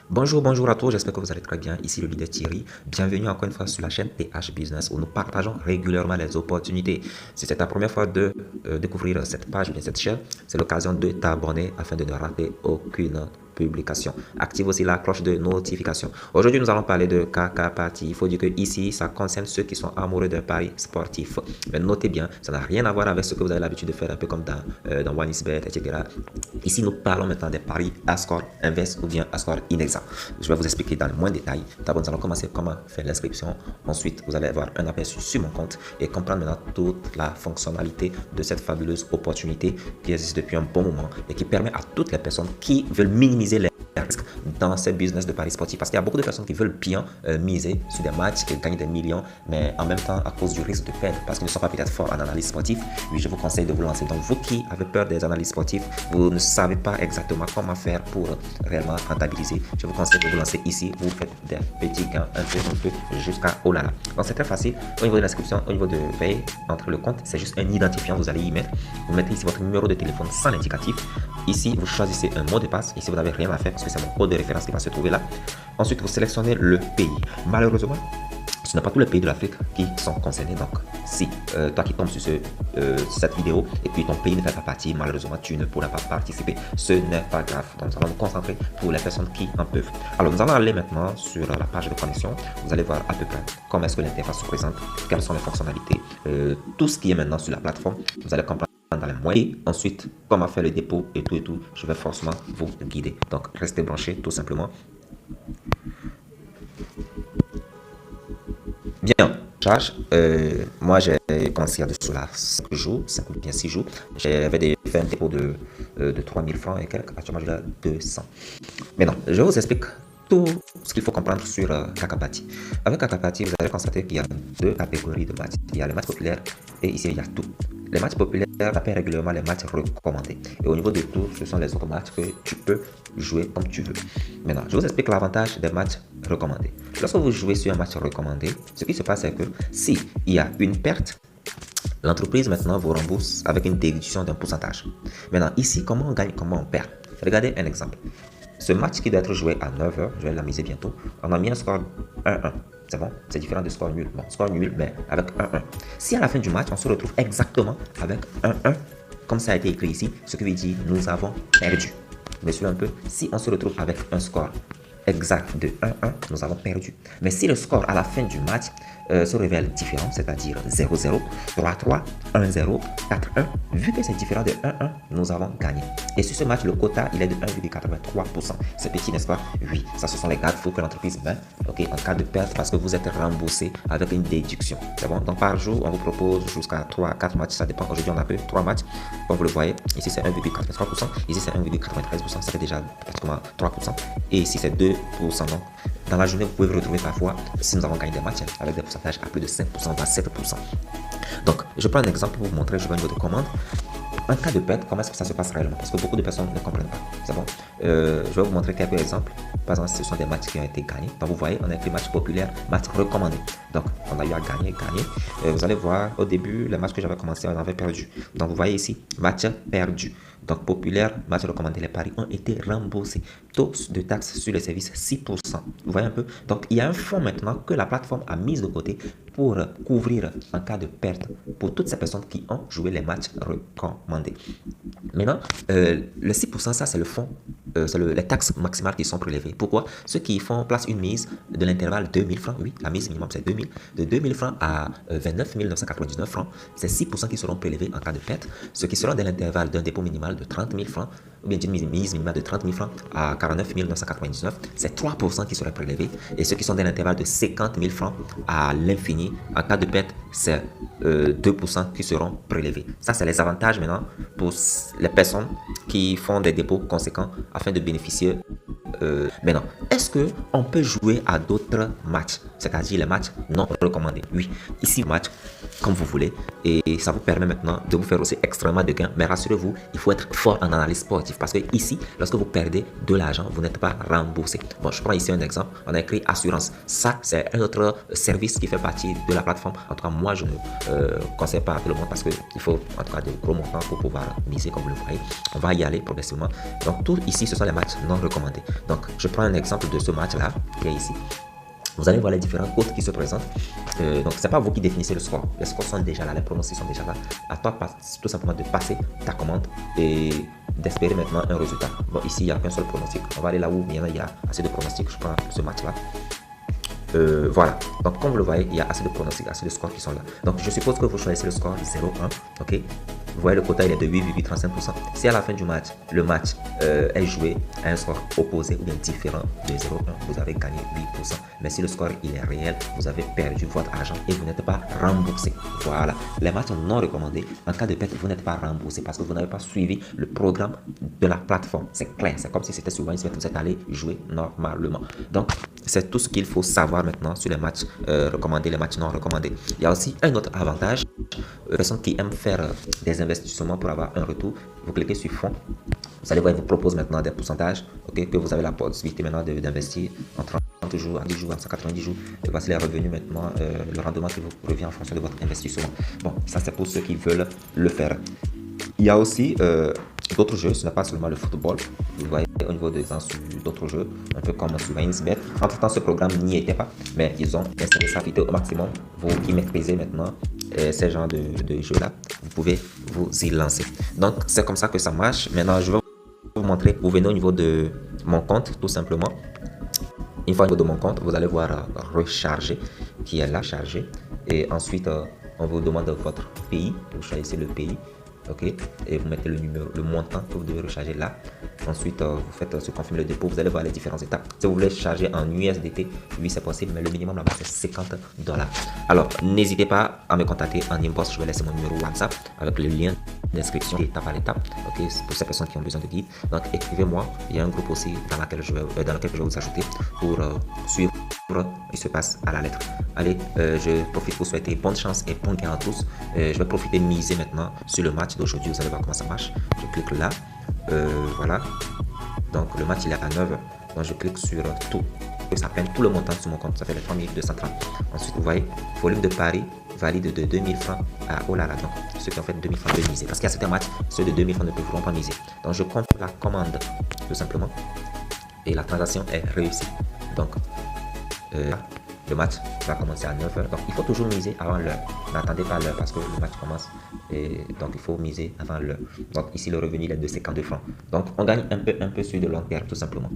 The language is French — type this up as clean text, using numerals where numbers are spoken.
Bonjour à tous, j'espère que vous allez très bien. Ici le leader Thierry. Bienvenue encore une fois sur la chaîne TH Business où nous partageons régulièrement les opportunités. Si c'est ta première fois de découvrir cette page, bien cette chaîne, c'est l'occasion de t'abonner afin de ne rater aucune publication. Active aussi la cloche de notification. Aujourd'hui, nous allons parler de Kaka Party. Il faut dire que ici, ça concerne ceux qui sont amoureux d'un pari sportif. Mais notez bien, ça n'a rien à voir avec ce que vous avez l'habitude de faire, un peu comme dans OneXBet, etc. Ici, nous parlons maintenant des paris à score inverse ou bien à score inexact. Je vais vous expliquer dans le moins de détails. D'abord, nous allons commencer comment faire l'inscription. Ensuite, vous allez avoir un aperçu sur mon compte et comprendre maintenant toute la fonctionnalité de cette fabuleuse opportunité qui existe depuis un bon moment et qui permet à toutes les personnes qui veulent minimiser les risques dans ce business de paris sportif. Parce qu'il y a beaucoup de personnes qui veulent bien miser sur des matchs et gagner des millions, mais en même temps, à cause du risque de perdre, parce qu'ils ne sont pas peut-être forts en analyse sportive, oui, je vous conseille de vous lancer. Donc, vous qui avez peur des analyses sportives, vous ne savez pas exactement comment faire pour réellement rentabiliser, je vous conseille de vous lancer ici. Vous faites des petits gains un peu jusqu'à oh là là. Donc, c'est très facile. Au niveau de l'inscription, au niveau de paye, entre le compte, c'est juste un identifiant. Vous allez y mettre. Vous mettez ici votre numéro de téléphone sans indicatif. Ici, vous choisissez un mot de passe. Ici, vous n'avez rien à faire parce que c'est mon code de référence qui va se trouver là. Ensuite, vous sélectionnez le pays. Malheureusement, ce n'est pas tous les pays de l'Afrique qui sont concernés. Donc, si toi qui tombes sur cette vidéo et puis ton pays ne fait pas partie, malheureusement, tu ne pourras pas participer. Ce n'est pas grave. Donc, nous allons nous concentrer pour les personnes qui en peuvent. Alors, nous allons aller maintenant sur la page de connexion. Vous allez voir à peu près comment est-ce que l'interface se présente, quelles sont les fonctionnalités, tout ce qui est maintenant sur la plateforme. Vous allez comprendre dans les moyens. Et ensuite, comment faire le dépôt et tout. Je vais forcément vous guider. Donc, restez branchés tout simplement. Bien, charge. Moi, j'ai commencé à dessus là 5 jours, 5 ou bien 6 jours. J'avais fait un dépôt de 3000 francs et quelques. Actuellement, je l'ai à 200. Maintenant, je vous explique tout ce qu'il faut comprendre sur Kaka Party. Avec Kaka Party, vous allez constater qu'il y a deux catégories de matchs. Il y a les matchs populaires et ici, il y a tout. Les matchs populaires s'appellent régulièrement les matchs recommandés. Et au niveau de tout, ce sont les autres matchs que tu peux jouer comme tu veux. Maintenant, je vous explique l'avantage des matchs recommandés. Lorsque vous jouez sur un match recommandé, ce qui se passe, c'est que si il y a une perte, l'entreprise maintenant vous rembourse avec une déduction d'un pourcentage. Maintenant, ici, comment on gagne, comment on perd? Regardez un exemple. Ce match qui doit être joué à 9 h, je vais l'amiser bientôt, on a mis un score 1-1. C'est bon, c'est différent de score nul. Bon, score nul, mais avec 1-1. Si à la fin du match, on se retrouve exactement avec 1-1, comme ça a été écrit ici, ce qui veut dire nous avons perdu. Mais suivez un peu, si on se retrouve avec un score exact de 1-1, nous avons perdu. Mais si le score à la fin du match se révèle différent, c'est-à-dire 0-0, 3-3, 1-0, 4-1, vu que c'est différent de 1-1, nous avons gagné. Et sur ce match, le quota, il est de 1,83%. C'est petit, n'est-ce pas? Oui, ça ce sont les garde-fous que l'entreprise met en cas de perte parce que vous êtes remboursé avec une déduction. C'est bon? Donc par jour, on vous propose jusqu'à 3 à 4 matchs, ça dépend. Aujourd'hui, on a peu 3 matchs, comme vous le voyez. Ici, c'est 1,83%, ici, c'est 1,93%, ça fait déjà pratiquement 3%. Et ici, c'est 2%. Donc, dans la journée, vous pouvez vous retrouver parfois, si nous avons gagné des matchs avec des pourcentages à plus de 5%, voire 7%. Donc, je prends un exemple pour vous montrer, je vais au niveau de commande. En cas de perte, comment est-ce que ça se passe réellement? Parce que beaucoup de personnes ne comprennent pas. C'est bon. Je vais vous montrer quelques exemples. Par exemple, ce sont des matchs qui ont été gagnés. Donc, vous voyez, on a écrit match populaire, match recommandé. Donc, on a eu à gagner. Vous allez voir, au début, les matchs que j'avais commencé, on avait perdu. Donc, vous voyez ici, match perdu. Donc, populaire, match recommandé, les paris ont été remboursés. Taux de taxe sur les services, 6%. Vous voyez un peu? Donc, il y a un fonds maintenant que la plateforme a mis de côté pour couvrir en cas de perte pour toutes ces personnes qui ont joué les matchs recommandés. Maintenant, le 6%, ça c'est le fonds, c'est les taxes maximales qui sont prélevées. Pourquoi? Ceux qui font place une mise de l'intervalle 2000 francs, oui, la mise minimum c'est 2000, de 2000 francs à 29 999 francs, c'est 6% qui seront prélevés en cas de perte. Ceux qui seront dans l'intervalle d'un dépôt minimal de 30 000 francs, ou bien d'une mise minimale de 30 000 francs à 49 999, c'est 3% qui seraient prélevés. Et ceux qui sont dans l'intervalle de 50 000 francs à l'infini, en cas de perte, c'est 2% qui seront prélevés. Ça, c'est les avantages maintenant pour les personnes qui font des dépôts conséquents afin de bénéficier. Maintenant, est-ce qu'on peut jouer à d'autres matchs, c'est-à-dire les matchs non recommandés? Oui, ici, match comme vous voulez, et ça vous permet maintenant de vous faire aussi extrêmement de gains. Mais rassurez-vous, il faut être fort en analyse sportive parce que ici, lorsque vous perdez de l'argent, vous n'êtes pas remboursé. Bon, je prends ici un exemple. On a écrit assurance. Ça, c'est un autre service qui fait partie de la plateforme. En tout cas, moi, je ne conseille pas à tout le monde parce qu'il faut en tout cas de gros montants pour pouvoir miser, comme vous le voyez. On va y aller progressivement. Donc, tout ici, ce sont les matchs non recommandés. Donc, je prends un exemple de ce match-là qui est ici. Vous allez voir les différents codes qui se présentent. Donc, ce n'est pas vous qui définissez le score. Les scores sont déjà là, les pronostics sont déjà là. À toi, tout simplement, de passer ta commande et d'espérer maintenant un résultat. Bon, ici, il n'y a qu'un seul pronostic. On va aller là où il y a assez de pronostics. Je prends ce match-là. Voilà, donc comme vous le voyez, il y a assez de pronostics, assez de scores qui sont là. Donc je suppose que vous choisissez le score 0-1, ok. Vous voyez, le quota il est de 8,35%. Si à la fin du match, le match est joué à un score opposé ou bien différent de 0,1, vous avez gagné 8%. Mais si le score il est réel, vous avez perdu votre argent et vous n'êtes pas remboursé. Voilà, les matchs non recommandés, en cas de perte, vous n'êtes pas remboursé parce que vous n'avez pas suivi le programme de la plateforme. C'est clair, c'est comme si c'était sur OneXBet, vous êtes allé jouer normalement. Donc, c'est tout ce qu'il faut savoir maintenant sur les matchs recommandés, les matchs non recommandés. Il y a aussi un autre avantage. Personne qui aime faire des investissements pour avoir un retour, vous cliquez sur fonds. Vous allez voir, il vous propose maintenant des pourcentages, ok, que vous avez la possibilité maintenant d'investir en 30 jours, à 10 jours, à 190 jours. Et voici les revenus maintenant, le rendement qui vous revient en fonction de votre investissement. Bon, ça c'est pour ceux qui veulent le faire. Il y a aussi d'autres jeux, ce n'est pas seulement le football. Vous voyez au niveau des gens sur d'autres jeux, un peu comme sur OneXBet. Entre temps, ce programme n'y était pas, mais ils ont installé sa vidéo au maximum. Vous qui maîtrisez maintenant ces genres de jeux-là, vous pouvez vous y lancer. Donc, c'est comme ça que ça marche. Maintenant, je vais vous montrer. Vous venez au niveau de mon compte, tout simplement. Une fois au niveau de mon compte, vous allez voir recharger, qui est là, chargé. Et ensuite, on vous demande votre pays. Vous choisissez le pays. Ok, et vous mettez le numéro, le montant que vous devez recharger là. Ensuite, vous faites se confirmer le dépôt. Vous allez voir les différentes étapes. Si vous voulez charger en USDT, oui, c'est possible, mais le minimum là-bas c'est 50 $. Alors, n'hésitez pas à me contacter en inbox. Je vais laisser mon numéro WhatsApp avec le lien d'inscription étape par étape. Ok, pour ces personnes qui ont besoin de guide. Donc, écrivez-moi. Il y a un groupe aussi dans lequel je vais vous ajouter pour suivre ce qui se passe à la lettre. Allez, je profite pour souhaiter bonne chance et bon gain à tous. Je vais profiter de miser maintenant sur le match d'aujourd'hui. Vous allez voir comment ça marche. Je clique là. Voilà. Donc le match il est à 9h. Donc je clique sur tout. Ça prenne tout le montant sur mon compte. Ça fait les 3230. Ensuite, vous voyez, volume de pari valide de 2000 francs à oh là là. Donc ceux qui ont fait 2000 francs peuvent miser. Parce qu'il y a certains matchs, ceux de 2000 francs ne pourront pas miser. Donc je compte la commande tout simplement. Et la transaction est réussie. Donc le match va commencer à 9h. Donc il faut toujours miser avant l'heure. N'attendez pas l'heure parce que le match commence. Et donc il faut miser avant l'heure. Donc ici le revenu il est de 52 francs. Donc on gagne un peu sur de long terme tout simplement.